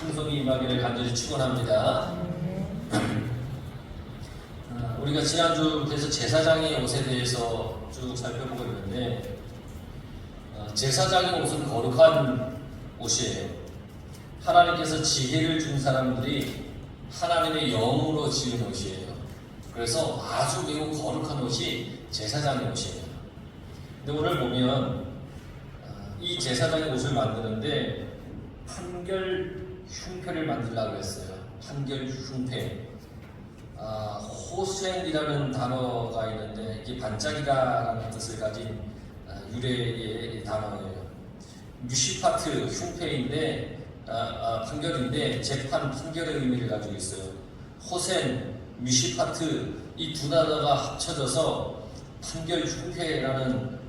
풍성이 임하기를 간절히 축원합니다. 우리가 지난주에서 제사장의 옷에 대해서 쭉 살펴보고 있는데 제사장의 옷은 거룩한 옷이에요. 하나님께서 지혜를 준 사람들이 하나님의 영으로 지은 옷이에요. 그래서 아주 매우 거룩한 옷이 제사장의 옷이에요. 근데 오늘 보면 이 제사장의 옷을 만드는데 판결 흉패를 만들려고 했어요. 판결 흉패. 호센이라는 단어가 있는데 이게 반짝이다라는 뜻을 가진 유래의 단어예요. 뮤시파트 흉패인데 판결인데 재판 판결의 의미를 가지고 있어요. 호센, 뮤시파트 이 두 단어가 합쳐져서 판결 흉패라는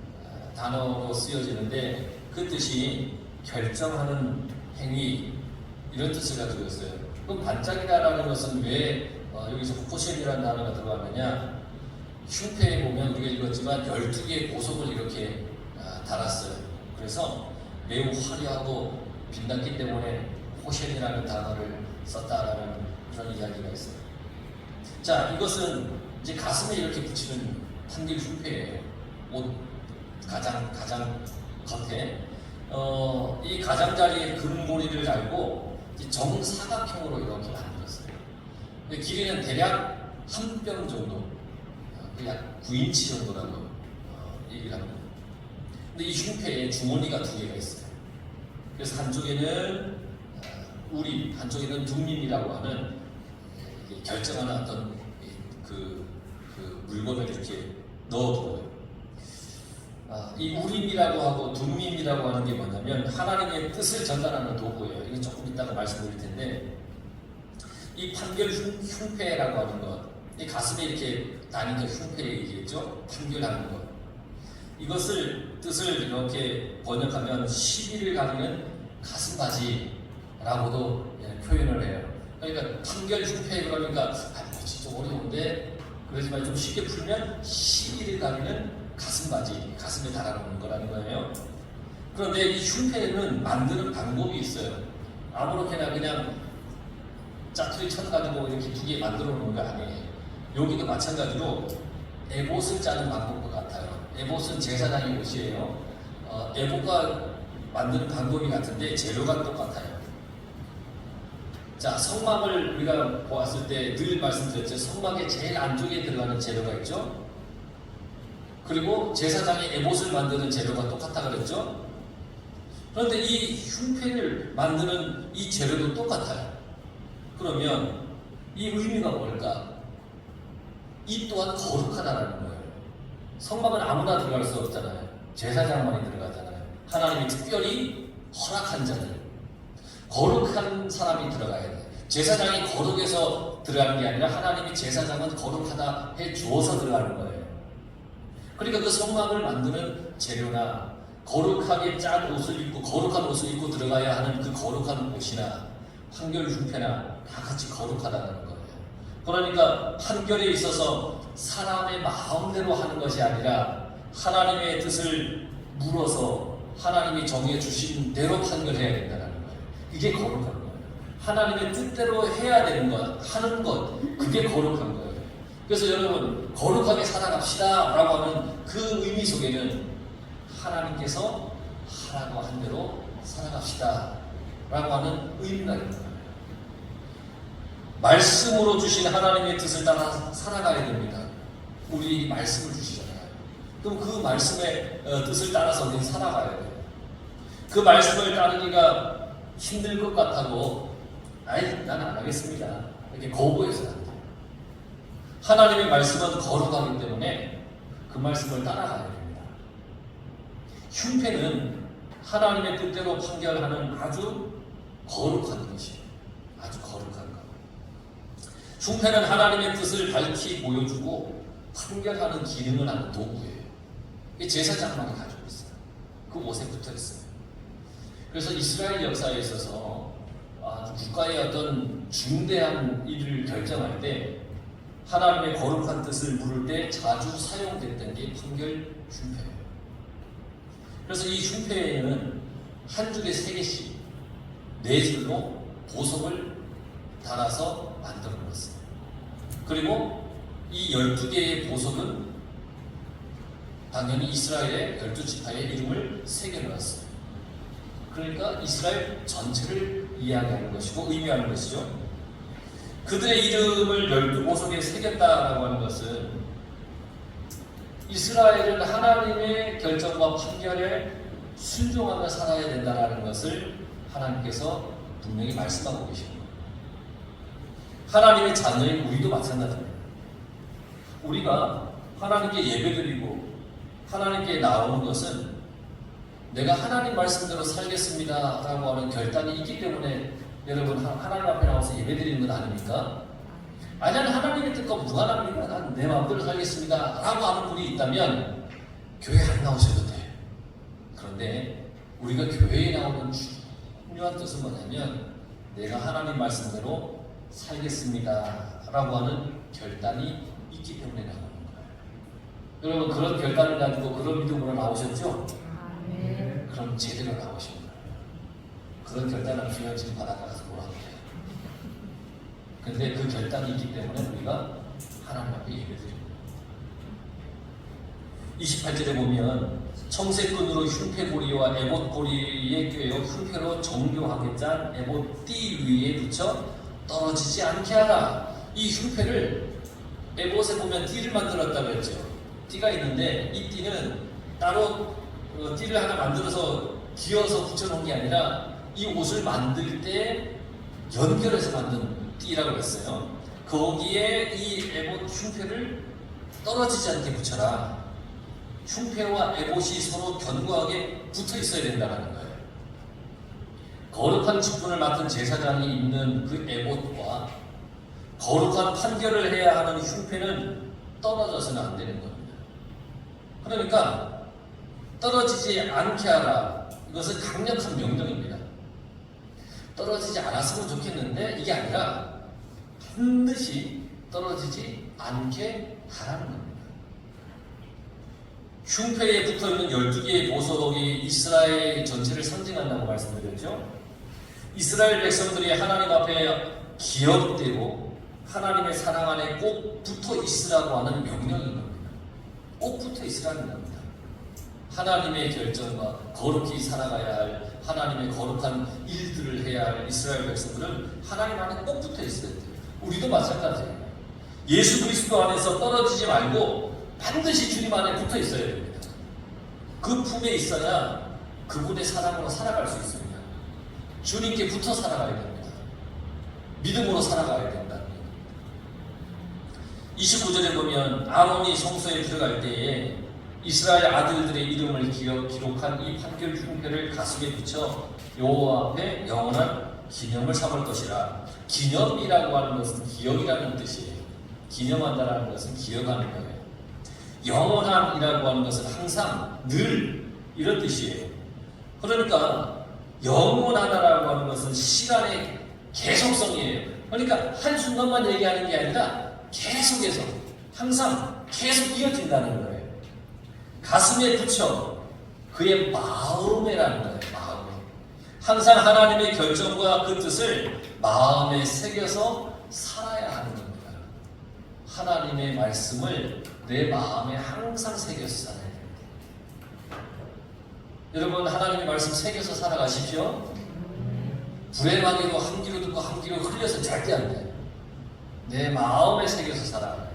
단어로 쓰여지는데 그 뜻이 결정하는 행위 이런 뜻을 가지고 있어요. 그럼 반짝이다라는 것은 왜 여기서 호센이라는 단어가 들어가느냐? 흉패에 보면 우리가 읽었지만 12개의 보석을 이렇게 달았어요. 그래서 매우 화려하고 빛났기 때문에 호센이라는 단어를 썼다라는 그런 이야기가 있어요. 자, 이것은 이제 가슴에 이렇게 붙이는 판결 흉패예요. 옷 가장 겉에 이 가장자리에 금고리를 달고 정사각형으로 이렇게 만들었어요. 길이는 대략 한 뼘 정도, 약 9인치 정도라고 얘기를 합니다. 근데 이 흉패에 주머니가 두 개가 있어요. 그래서 한쪽에는 우림, 한쪽에는 둠림이라고 하는 결정하는 어떤 그 물건을 이렇게 넣어둬요. 이 우림이라고 하고 둠림이라고 하는 게 뭐냐면 하나님의 뜻을 전달하는 도구예요. 이거 조금 이따가 말씀드릴 텐데 이 판결 흉패라고 하는 것, 이 가슴에 이렇게 다니는 흉패 얘기겠죠? 판결하는 것. 이것을 뜻을 이렇게 번역하면 시비를 가리는 가슴바지라고도 표현을 해요. 그러니까 판결 흉패 그러니까 뭐지 좀 어려운데 그러지만 좀 쉽게 풀면 시비를 가리는 가슴바지, 가슴에 달아놓는 거라는 거예요. 그런데 이 흉패는 만드는 방법이 있어요. 아무렇게나 그냥 짜투리 쳐가지고 이렇게 두 개 만들어 놓는 거 아니에요. 여기도 마찬가지로 에봇을 짜는 방법과 같아요. 에봇은 제사장의 옷이에요. 에봇과 만드는 방법이 같은데 재료가 똑같아요. 자, 성막을 우리가 보았을 때 늘 말씀드렸죠. 성막의 제일 안쪽에 들어가는 재료가 있죠. 그리고 제사장의 에봇을 만드는 재료가 똑같다 그랬죠. 그런데 이 흉패를 만드는 이 재료도 똑같아요. 그러면 이 의미가 뭘까? 이 또한 거룩하다라는 거예요. 성막은 아무나 들어갈 수 없잖아요. 제사장만이 들어가잖아요. 하나님이 특별히 허락한 자들, 거룩한 사람이 들어가야 돼요. 제사장이 거룩해서 들어가는 게 아니라 하나님이 제사장은 거룩하다 해 주어서 들어가는 거예요. 그러니까 그 성막을 만드는 재료나 거룩하게 짠 옷을 입고 거룩한 옷을 입고 들어가야 하는 그 거룩한 옷이나 판결 흉패나 다 같이 거룩하다는 거예요. 그러니까 판결에 있어서 사람의 마음대로 하는 것이 아니라 하나님의 뜻을 물어서 하나님이 정해 주신 대로 판결해야 된다는 거예요. 이게 거룩한 거예요. 하나님의 뜻대로 해야 되는 것, 하는 것, 그게 거룩한 거예요. 그래서 여러분 거룩하게 살아갑시다 라고 하는 그 의미 속에는 하나님께서 하라고 한 대로 살아갑시다 라고 하는 의미가 있는 거예요. 말씀으로 주신 하나님의 뜻을 따라 살아가야 됩니다. 우리 말씀을 주시잖아요. 그럼 그 말씀의 뜻을 따라서 우리는 살아가야 돼요. 그 말씀을 따르기가 힘들 것 같아도 나는 안 하겠습니다. 이렇게 거부해서는 안 돼요. 하나님의 말씀은 거룩하기 때문에 그 말씀을 따라가야 됩니다. 흉패는 하나님의 뜻대로 판결하는 아주 거룩한 것이에요. 아주 거룩한 것. 흉패는 하나님의 뜻을 밝히 보여주고 판결하는 기능을 하는 도구예요. 이게 제사장만이 가지고 있어요. 그 옷에 붙어 있어요. 그래서 이스라엘 역사에 있어서 국가의 어떤 중대한 일을 결정할 때 하나님의 거룩한 뜻을 물을 때 자주 사용됐던 게 판결 흉패예요. 그래서 이 흉패에는 한 줄에 3개씩 4줄로 보석을 달아서 만들어 놓았어요. 그리고 이 12개의 보석은 당연히 이스라엘의 12지파의 이름을 새겨놨어요. 그러니까 이스라엘 전체를 이야기하는 것이고 의미하는 것이죠. 그들의 이름을 12보석에 새겼다라고 하는 것은 이스라엘은 하나님의 결정과 판결에 순종하며 살아야 된다는 것을 하나님께서 분명히 말씀하고 계십니다. 하나님의 자녀인 우리도 마찬가지입니다. 우리가 하나님께 예배드리고 하나님께 나오는 것은 내가 하나님 말씀대로 살겠습니다 라고 하는 결단이 있기 때문에 여러분 하나님 앞에 나와서 예배드리는 건 아닙니까? 만약 하나님의 뜻과 무관합니다. 난 내 마음대로 살겠습니다 라고 하는 분이 있다면 교회 안 나오셔도 돼요. 그런데 우리가 교회에 나오는 중요한 뜻은 뭐냐면 내가 하나님 말씀대로 살겠습니다 라고 하는 결단이 있기 때문에 나오는 거예요. 여러분 그런 결단을 가지고 그런 믿음으로 나오셨죠? 네. 그럼 제대로 나오신 거예요. 그런 결단을 주여 지금 바닷가 가서 뭐라고 해요. 근데 그 결단이 있기 때문에 우리가 하나님 앞에 예배드립니다. 28절에 보면 청색끈으로 흉패고리와 에봇고리에 꿰어 흉패로 정교하게 짠 에봇 띠 위에 붙여 떨어지지 않게 하라. 이 흉패를 에봇에 보면 띠를 만들었다고 했죠. 띠가 있는데 이 띠는 따로 띠를 하나 만들어서 기어서 붙여놓은 게 아니라 이 옷을 만들 때 연결해서 만든 띠라고 했어요. 거기에 이 에봇 흉패를 떨어지지 않게 붙여라. 흉패와 에봇이 서로 견고하게 붙어 있어야 된다는 거예요. 거룩한 직분을 맡은 제사장이 입는 그 에봇과 거룩한 판결을 해야 하는 흉패는 떨어져서는 안 되는 겁니다. 그러니까 떨어지지 않게 하라. 이것은 강력한 명령입니다. 떨어지지 않았으면 좋겠는데 이게 아니라 반드시 떨어지지 않게 하라는 겁니다. 흉패에 붙어있는 12개의 보석이 이스라엘 전체를 상징한다고 말씀드렸죠. 이스라엘 백성들이 하나님 앞에 기억되고 하나님의 사랑 안에 꼭 붙어 있으라고 하는 명령인 겁니다. 꼭 붙어 있으라는 겁니다. 하나님의 결정과 거룩히 살아가야 할 하나님의 거룩한 일들을 해야 할 이스라엘 백성들은 하나님 안에 꼭 붙어 있어야 돼요. 우리도 마찬가지예요. 예수 그리스도 안에서 떨어지지 말고 반드시 주님 안에 붙어 있어야 됩니다. 그 품에 있어야 그분의 사랑으로 살아갈 수 있습니다. 주님께 붙어 살아가야 됩니다. 믿음으로 살아가야 된다. 29절에 보면 아론이 성소에 들어갈 때에 이스라엘 아들들의 이름을 기록한 이 판결 흉패를 가슴에 붙여 여호와 앞에 영원한 기념을 삼을 것이라. 기념이라고 하는 것은 기억이라는 뜻이에요. 기념한다는 것은 기억하는 거예요. 영원한이라고 하는 것은 항상 늘 이런 뜻이에요. 그러니까 영원하다라고 하는 것은 시간의 계속성이에요. 그러니까 한순간만 얘기하는 게 아니라 계속해서 항상 계속 이어진다는 거예요. 가슴에 붙여 그의 마음에라는 거예요. 마음에. 항상 하나님의 결정과 그 뜻을 마음에 새겨서 살아야 하는 겁니다. 하나님의 말씀을 내 마음에 항상 새겨서 살아야 됩니다. 여러분 하나님의 말씀 새겨서 살아가십시오. 불행하게도 한 귀로 듣고 한 귀로 흘려서 절대 안 돼요. 내 마음에 새겨서 살아야 돼요.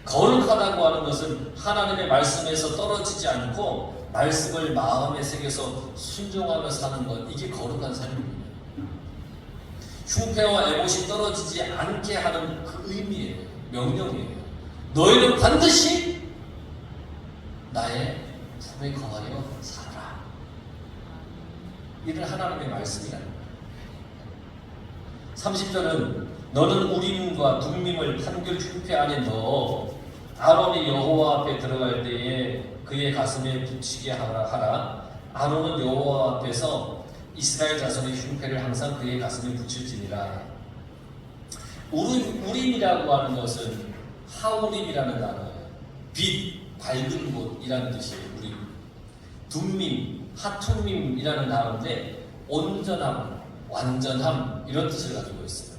거룩하다고 하는 것은 하나님의 말씀에서 떨어지지 않고 말씀을 마음에 새겨서 순종하며 사는 것, 이게 거룩한 삶입니다. 흉패와 에봇이 떨어지지 않게 하는 그 의미예요. 명령이에요. 너희는 반드시 나의 품에 거하여 살아라. 이는 하나님의 말씀이라는 거예요. 30절은 너는 우림과 둠밈을 판결 흉패 안에 넣어 아론이 여호와 앞에 들어갈 때에 그의 가슴에 붙이게 하라. 아론은 여호와 앞에서 이스라엘 자손의 흉패를 항상 그의 가슴에 붙일지니라. 우림이라고 하는 것은 하우림이라는 단어예요. 빛, 밝은 곳이라는 뜻이에요. 우림. 둠밈, 하툼밈이라는 단어인데 온전함, 완전함 이런 뜻을 가지고 있어요.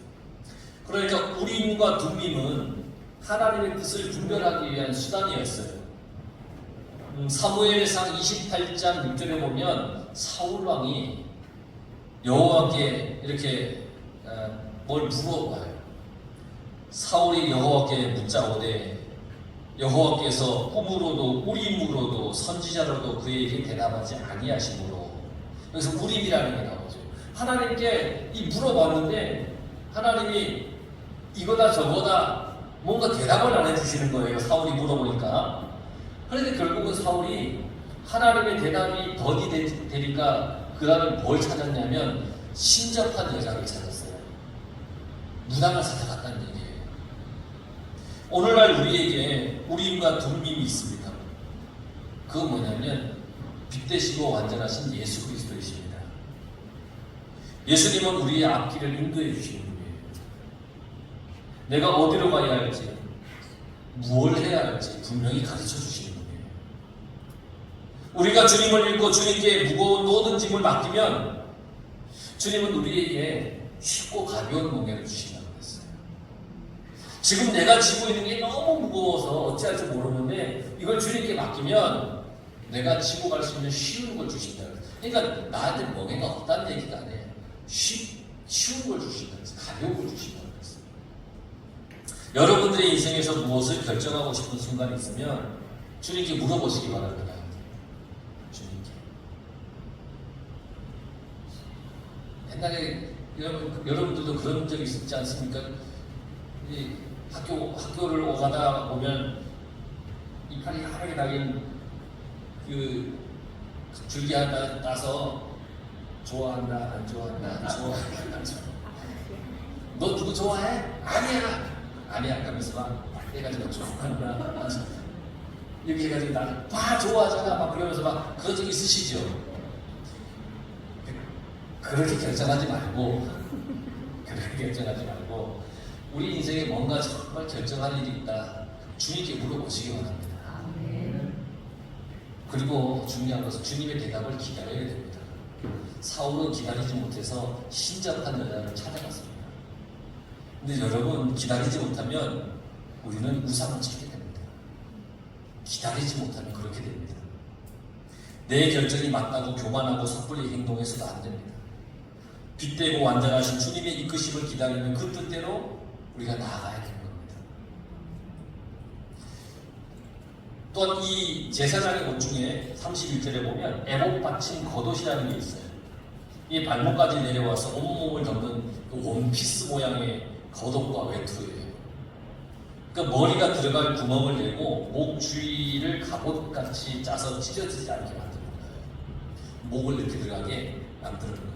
그러니까 우림과 둠밈은 하나님의 뜻을 분별하기 위한 수단이었어요. 사무엘상 28장 6절에 보면 사울 왕이 여호와께 이렇게 뭘 물어봐요. 사울이 여호와께 묻자오되 여호와께서 꿈으로도 우림으로도 선지자로도 그에게 대답하지 아니하시므로, 여기서 우림이라는 게 나오죠. 하나님께 이 물어봤는데 하나님이 이거다 저거다 뭔가 대답을 안 해주시는 거예요. 사울이 물어보니까. 그런데 결국은 사울이 하나님의 대답이 더디 되니까 그 다음에 뭘 찾았냐면 신접한 여자를 찾았어요. 무당을 찾아갔다는 얘기예요. 오늘날 우리에게 우림과 둠밈이 있습니다. 그건 뭐냐면 빛되시고 완전하신 예수 그리스도이십니다. 예수님은 우리의 앞길을 인도해 주시는 분이에요. 내가 어디로 가야 할지, 무엇을 해야 할지 분명히 가르쳐 주시는 분이에요. 우리가 주님을 믿고 주님께 무거운 모든 짐을 맡기면 주님은 우리에게 쉽고 가벼운 몽에를 주신다고 했어요. 지금 내가 지고 있는 게 너무 무거워서 어찌할지 모르는데 이걸 주님께 맡기면 내가 지고 갈 수 있는 쉬운 걸 주신다고 했어요. 그러니까 나한테 멍해가 없다는 얘기가 아니에요. 쉬운 걸 주신다고 했어요. 가벼운 걸 주신다고 했어요. 여러분들의 인생에서 무엇을 결정하고 싶은 순간이 있으면 주님께 물어보시기 바랍니다. 주님께. 옛날에 여러분들도 그런 적이 있지 않습니까? 이 학교를 오가다 보면 이파리 하얗게 달린 그 줄기 하나 따서 좋아한다, 안 좋아한다, 좋아한다, 안 좋아한다. 너 누구 좋아해? 아니야. 그러면서 막 해가지고 좋아한다. 이렇게 해가지고 나를 봐 좋아하잖아. 막 그러면서 막 그런 적 있으시죠? 그렇게 결정하지 말고 우리 인생에 뭔가 정말 결정할 일이 있다. 주님께 물어보시기 바랍니다. 그리고 중요한 것은 주님의 대답을 기다려야 됩니다. 사울은 기다리지 못해서 신접한 여자를 찾아갔습니다. 근데 여러분, 기다리지 못하면 우리는 우상을 찾게 됩니다. 기다리지 못하면 그렇게 됩니다. 내 결정이 맞다고 교만하고 섣불리 행동해서도 안 됩니다. 빛되고 완전하신 주님의 이끄심을 기다리는 그 뜻대로 우리가 나아가야 되는 겁니다. 또한 이 제사장의 옷 중에 31절에 보면 에봇 받침 겉옷이라는 게 있어요. 이 발목까지 내려와서 온몸을 덮는 그 원피스 모양의 겉옷과 외투예요. 그러니까 머리가 들어갈 구멍을 내고 목 주위를 갑옷같이 짜서 찢어지지 않게 만드는 거예요. 목을 이렇게 들어가게 만드는 거예요.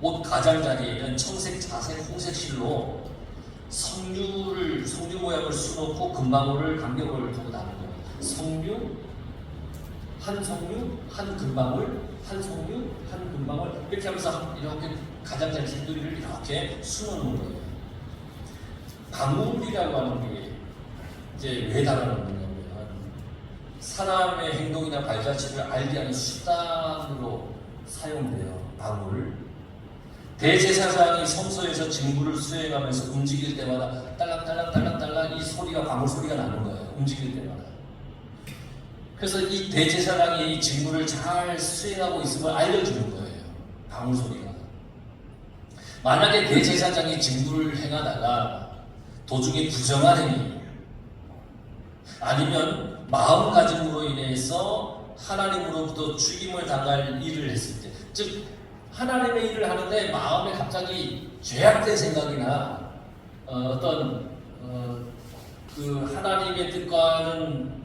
옷 가장자리에는 청색, 자색, 홍색 실로 석류 모양을 수놓고 금방울을 간격을 두고 다는 거예요. 석류, 한 석류, 한 금방울, 한 석류, 한 금방울 이렇게 하면서 이렇게 가장자리 테두리를 이렇게 수놓는 거예요. 방울이라고 하는 게 이제 왜 달하는 거냐면 사람의 행동이나 발자취를 알게 하는 수단으로 사용돼요. 방울. 대제사장이 성소에서 직무를 수행하면서 움직일 때마다 딸랑딸랑 이 소리가 방울 소리가 나는 거예요. 움직일 때마다. 그래서 이 대제사장이 이 직무를 잘 수행하고 있음을 알려주는 거예요. 방울 소리가. 만약에 대제사장이 직무를 행하다가 도중에 부정한 행위 아니면 마음가짐으로 인해서 하나님으로부터 죽임을 당할 일을 했을 때, 즉 하나님의 일을 하는데 마음에 갑자기 죄악된 생각이나 그 하나님의 뜻과는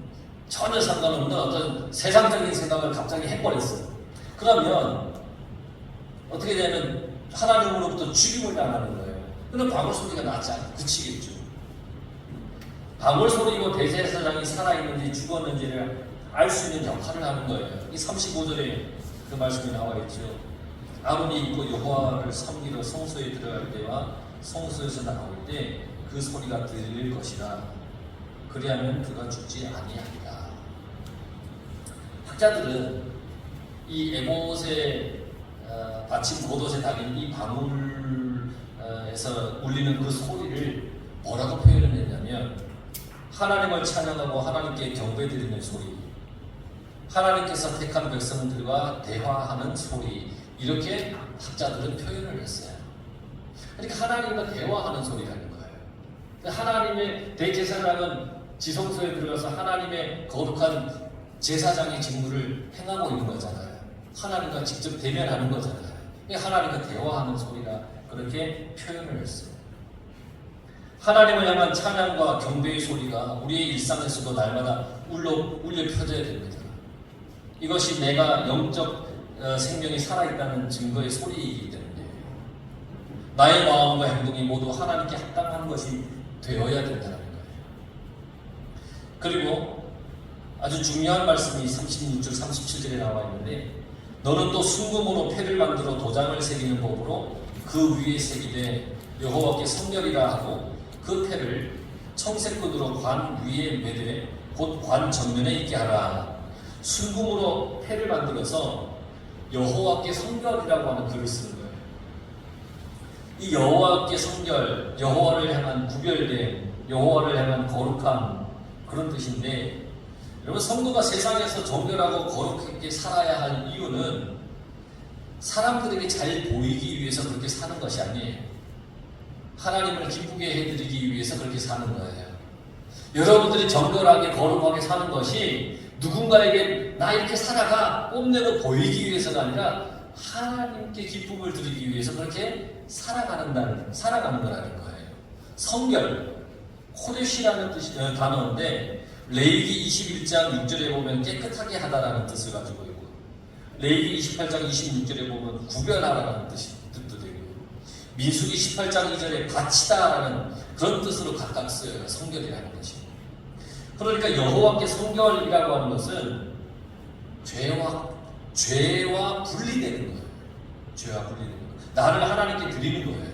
전혀 상관없는 어떤 세상적인 생각을 갑자기 해버렸어요. 그러면 어떻게 되냐면 하나님으로부터 죽임을 당하는 거예요. 그럼 방울 소리가 나지 않고 그치겠죠. 방울 소리고 대제사장이 살아있는지 죽었는지를 알 수 있는 역할을 하는 거예요. 이 35절에 그 말씀이 나와 있죠. 아론이 입고 여호와를 섬기러 성소에 들어갈 때와 성소에서 나올 때 그 소리가 들릴 것이라. 그리하면 그가 죽지 아니하리라. 학자들은 이 에봇의 받침 곳곳에 달린 이 방울에서 울리는 그 소리를 뭐라고 표현했냐면 하나님을 찬양하고 하나님께 경배드리는 소리, 하나님께서 택한 백성들과 대화하는 소리, 이렇게 학자들은 표현을 했어요. 그러니까 하나님과 대화하는 소리라는 거예요. 하나님의 대제사장은 지성소에 들어가서 하나님의 거룩한 제사장의 직무를 행하고 있는 거잖아요. 하나님과 직접 대면하는 거잖아요. 하나님과 대화하는 소리라 그렇게 표현을 했어요. 하나님을 향한 찬양과 경배의 소리가 우리의 일상에서도 날마다 울려 펴져야 됩니다. 이것이 내가 영적 생명이 살아있다는 증거의 소리이기 때문에 나의 마음과 행동이 모두 하나님께 합당한 것이 되어야 된다는 거예요. 그리고 아주 중요한 말씀이 36절 37절에 나와 있는데 너는 또 순금으로 패를 만들어 도장을 새기는 법으로 그 위에 새기되 여호와께 성결이라 하고 그 패를 청색끈으로 관 위에 매되 곧 관 정면에 있게 하라. 순금으로 패를 만들어서 여호와께 성결이라고 하는 글을 쓰는 거예요. 이 여호와께 성결, 여호와를 향한 구별됨, 여호와를 향한 거룩함, 그런 뜻인데, 여러분 성도가 세상에서 정결하고 거룩하게 살아야 할 이유는 사람들에게 잘 보이기 위해서 그렇게 사는 것이 아니에요. 하나님을 기쁘게 해드리기 위해서 그렇게 사는 거예요. 여러분들이 정결하게 거룩하게 사는 것이 누군가에게 나 이렇게 살아가 뽐내고 보이기 위해서가 아니라 하나님께 기쁨을 드리기 위해서 그렇게 살아가는 거라는 거예요. 성결, 코데시라는 단어인데 레위기 21장 6절에 보면 깨끗하게 하다라는 뜻을 가지고 있고 레위기 28장 26절에 보면 구별하라는 뜻도 되고 민수기 18장 2절에 바치다라는 그런 뜻으로 각각 쓰여요. 성결이라는 것이. 그러니까 여호와께 성결이라고 하는 것은 죄와 분리되는 거예요. 죄와 분리되는 거예요. 나를 하나님께 드리는 거예요.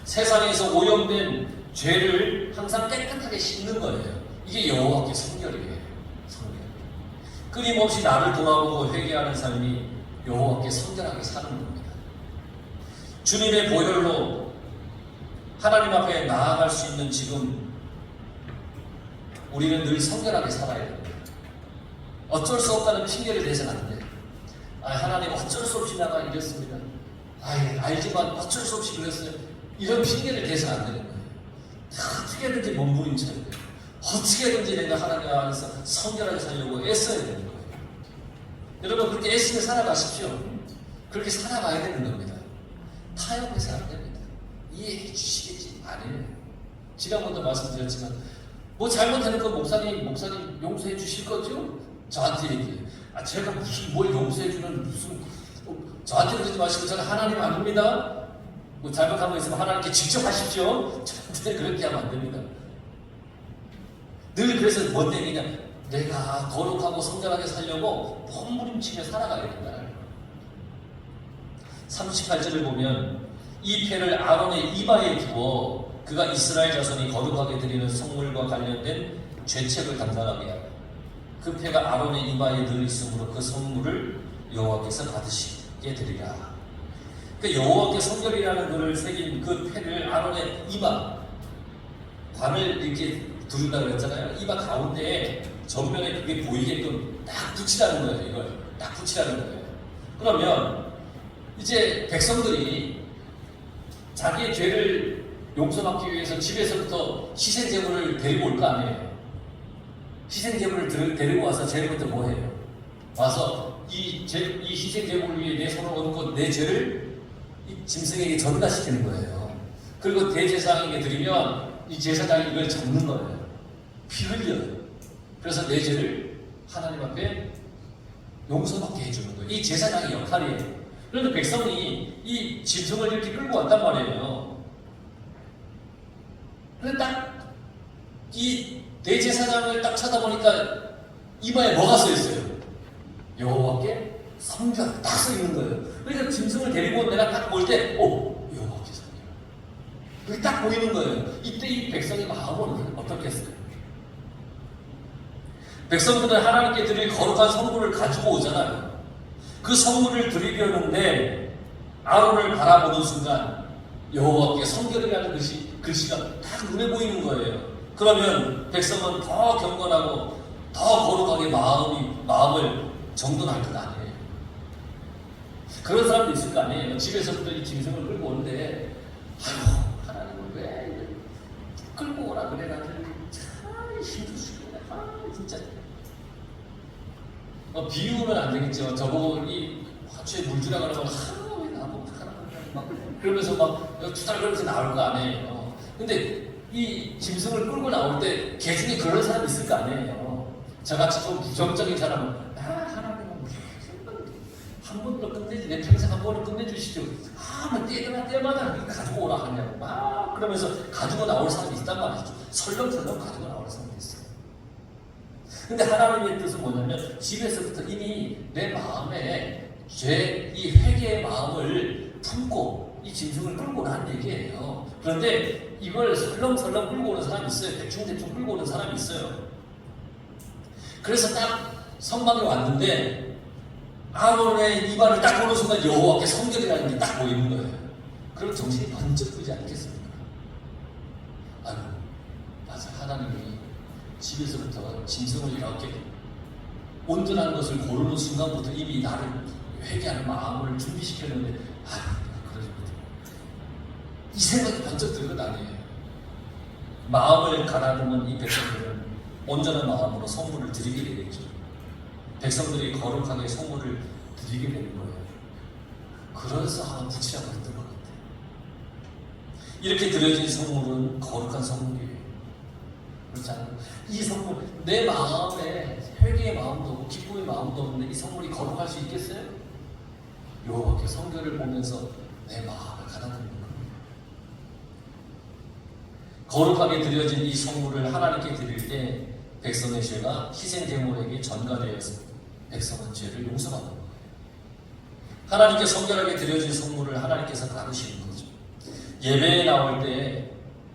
세상에서 오염된 죄를 항상 깨끗하게 씻는 거예요. 이게 여호와께 성결이에요. 성결. 끊임없이 나를 돌아보고 회개하는 삶이 여호와께 성결하게 사는 겁니다. 주님의 보혈로 하나님 앞에 나아갈 수 있는 지금 우리는 늘 성결하게 살아야 됩니다. 어쩔 수 없다는 핑계를 대서는 안 돼요. 하나님 어쩔 수 없이 나가 이랬습니다. 알지만 어쩔 수 없이 그랬어요. 이런 핑계를 대서는 안 되는 거예요. 어떻게든지 몸부림쳐야 돼요. 어떻게든지 내가 하나님 안에서 성결하게 살려고 애써야 되는 거예요. 여러분 그렇게 애쓰며 살아가십시오. 그렇게 살아가야 되는 겁니다. 타협해서 안 됩니다. 이해해 주시겠지? 아니에요. 지난번도 말씀드렸지만 뭐 잘못하는 거 목사님 용서해 주실 거죠? 저한테 얘기해요. 제가 무슨 뭘 용서해 주는 무슨 저한테 그러지 마시고 저는 하나님 아닙니다. 뭐 잘못한 거 있으면 하나님께 직접 하십시오. 저한테 그렇게 하면 안 됩니다. 늘 그래서 뭔 얘기냐? 내가 거룩하고 성결하게 살려고 몸부림치며 살아가야 된다. 38절을 보면 이 패를 아론의 이마에 두어 그가 이스라엘 자손이 거룩하게 드리는 성물과 관련된 죄책을 담당하게 하고 그 패가 아론의 이마에 늘 있으므로 그 성물을 여호와께서 받으시게 되리라. 그 여호와께 성결이라는 글을 새긴 그 패를 아론의 이마 관을 이렇게 두른다고 했잖아요. 이마 가운데에 전면에 그게 보이게끔 딱 붙이라는 거예요. 이걸 딱 붙이라는 거예요. 그러면 이제 백성들이 자기의 죄를 용서받기 위해서 집에서부터 희생제물을 데리고 올 거 아니에요. 희생제물을 데리고 와서 제일부터 뭐 해요? 와서 이 희생제물 위에 내 손을 얹고 내 죄를 이 짐승에게 전가시키는 거예요. 그리고 대제사장에게 드리면 이 제사장이 이걸 잡는 거예요. 피 흘려요. 그래서 내 죄를 하나님 앞에 용서받게 해주는 거예요. 이 제사장의 역할이에요. 그런데 백성이 이 짐승을 이렇게 끌고 왔단 말이에요. 근데 딱 이 대제사장을 딱 쳐다보니까 이마에 뭐가 써 있어요? 여호와께 성결 딱 써 있는 거예요. 그러니까 짐승을 데리고 온 내가 딱 볼 때, 여호와께 성결. 그게 딱 보이는 거예요. 이때 이 백성의 마음은 어떻겠어요? 백성들은 하나님께 드릴 거룩한 성물을 가지고 오잖아요. 그 성물을 드리려는데 아론을 바라보는 순간 여호와께 성결이라는 글씨가 딱 눈에 보이는 거예요. 그러면 백성은 더 경건하고 더 거룩하게 마음을 정돈할 것 아니에요. 그런 사람도 있을 거 아니에요. 집에서부터 이 짐승을 끌고 오는데 아유 하나님을 왜 끌고 오라 그래. 나는 참 힘들 죽겠네. 진짜 비유는 안 되겠지만 저보고 이 화초에 물 주라고 하면 왜 나보고 막 그러면서 막 투덜 거리면서 나올 거 아니에요. 근데 이 짐승을 끌고 나올 때 개 중에 그런 사람이 있을 거 아니에요. 저같이 좀 부정적인 사람은 하나님은 한 번도 끝내지 내 평생 한 번은 끝내주시죠. 때마다 가지고 오라 하냐고 막 그러면서 가지고 나올 사람이 있단 말이죠. 설렁설렁 가지고 나올 사람이 있어요. 근데 하나님의 뜻은 뭐냐면 집에서부터 이미 내 마음에 이 회개의 마음을 품고 이 짐승을 끌고 난 얘기예요. 그런데 이걸 설렁설렁 끌고 오는 사람이 있어요. 대충대충 끌고 오는 사람이 있어요. 그래서 딱 성막에 왔는데 아론의 입안을 딱 보는 순간 여호와께 성결이라는 게 딱 보이는 거예요. 그럼 정신이 번쩍 들지 않겠습니까? 아유, 맞아. 하나님이 집에서부터 짐승을 이렇게 온전한 것을 고르는 순간부터 이미 나를 회개하는 마음을 준비시켰는데 아유, 그러지 못해. 이 생각이 번쩍 들건 아니에요. 마음을 가다듬은 이 백성들은 온전한 마음으로 성물을 드리게 되겠죠. 백성들이 거룩하게 성물을 드리게 되는 거예요. 그래서 하나 붙이라고 했던 것 같아요. 이렇게 드려진 성물은 거룩한 성물이에요. 그렇지 않아요? 이 성물, 내 마음에 회개의 마음도 없고 기쁨의 마음도 없는데 이 성물이 거룩할 수 있겠어요? 여호와께 성결을 보면서 내 마음을 가다듬는 겁니다. 거룩하게 드려진 이 성물을 하나님께 드릴 때 백성의 죄가 희생제물에게 전가되었습니다. 백성은 죄를 용서받는 거예요. 하나님께 성결하게 드려진 성물을 하나님께서 가르치는 거죠. 예배에 나올 때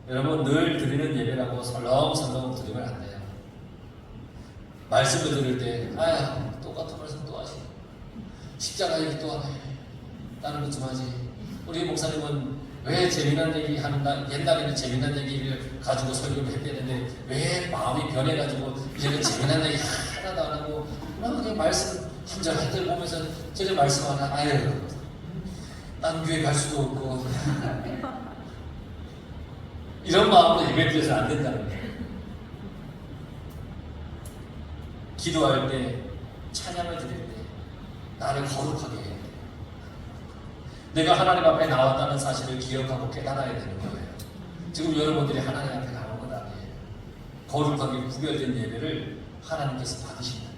여러분 늘 드리는 예배라고 설렁설렁 드리면 안 돼요. 말씀을 들을 때 아야 똑같은 말씀 또 하시네. 십자가 얘기 또 하네. 다른 것 좀 하지. 우리 목사님은 왜 재미난 얘기 한다, 옛날에는 재미난 얘기를 가지고 설교를 했대는데 왜 마음이 변해가지고 이제는 재미난 얘기 하나도 안 하고 그냥 말씀 한 절 한 절 보면서 저절 말씀하나 아유 딴 교회 갈 수도 없고 이런 마음으로 예배드려서 안 된다는 거예요. 기도할 때 찬양을 드릴 때 나를 거룩하게 해야 돼요. 내가 하나님 앞에 나왔다는 사실을 기억하고 깨달아야 되는 거예요. 지금 여러분들이 하나님 앞에 나온 것 아니에요. 거룩하게 구별된 예배를 하나님께서 받으신다.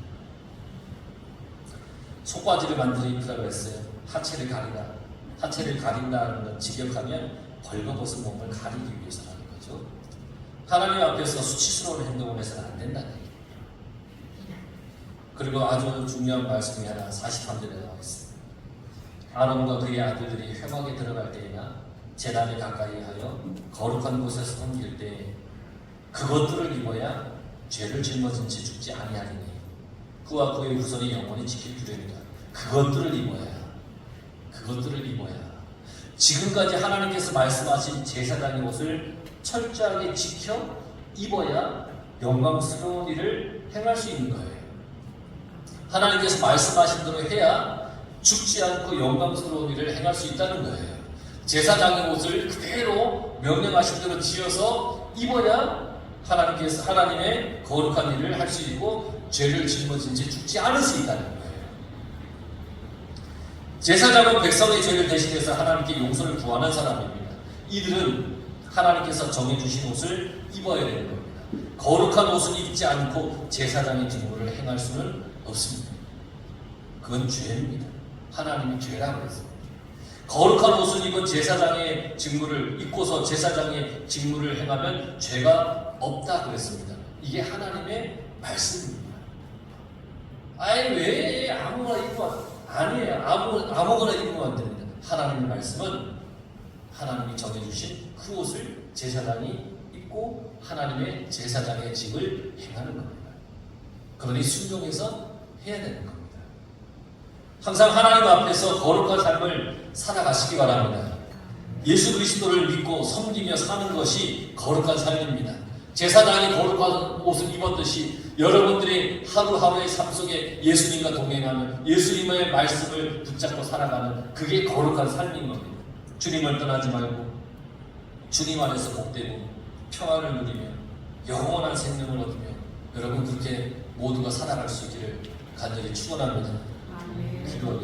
속바지를 만들어 입으라고 했어요. 하체를 가리라. 하체를 가린다는 건 직역하면 벌거벗은 몸을 가리기 위해서라는 거죠. 하나님 앞에서 수치스러운 행동을 해서는 안 된다는 얘기예요. 그리고 아주 중요한 말씀이 하나 43절에 나와 있습니다. 아론과 그의 아들들이 회막에 들어갈 때에나 제단에 가까이 하여 거룩한 곳에서 섬길 때 그것들을 입어야 죄를 짊어진 채 죽지 아니하리니 그와 그의 후손이 영원히 지킬 규례입니다. 그것들을 입어야 지금까지 하나님께서 말씀하신 제사장의 옷을 철저하게 지켜 입어야 영광스러운 일을 행할 수 있는 거예요. 하나님께서 말씀하신 대로 해야 죽지 않고 영광스러운 일을 행할 수 있다는 거예요. 제사장의 옷을 그대로 명령하신 대로 지어서 입어야 하나님께서 하나님의 거룩한 일을 할 수 있고 죄를 짊어진 채 죽지 않을 수 있다는 거예요. 제사장은 백성의 죄를 대신해서 하나님께 용서를 구하는 사람입니다. 이들은 하나님께서 정해주신 옷을 입어야 되는 겁니다. 거룩한 옷을 입지 않고 제사장의 직무를 행할 수는 없습니다. 그건 죄입니다. 하나님이 죄라고 했습니다. 거룩한 옷을 입은 제사장의 직무를 입고서 제사장의 직무를 행하면 죄가 없다 그랬습니다. 이게 하나님의 말씀입니다. 아니 왜 아무거나 입고 아니에요. 아무거나 입으면 안 됩니다. 하나님의 말씀은 하나님이 정해주신 그 옷을 제사장이 입고 하나님의 제사장의 직을 행하는 겁니다. 그러니 순종해서 해야 되는 겁니다. 항상 하나님 앞에서 거룩한 삶을 살아가시기 바랍니다. 예수 그리스도를 믿고 섬기며 사는 것이 거룩한 삶입니다. 제사장이 거룩한 옷을 입었듯이 여러분들이 하루하루의 삶 속에 예수님과 동행하는, 예수님의 말씀을 붙잡고 살아가는, 그게 거룩한 삶인 겁니다. 주님을 떠나지 말고 주님 안에서 복되고 평안을 누리며 영원한 생명을 얻으며 여러분 그렇게 모두가 살아갈 수 있기를 간절히 축원합니다. 기도합니다.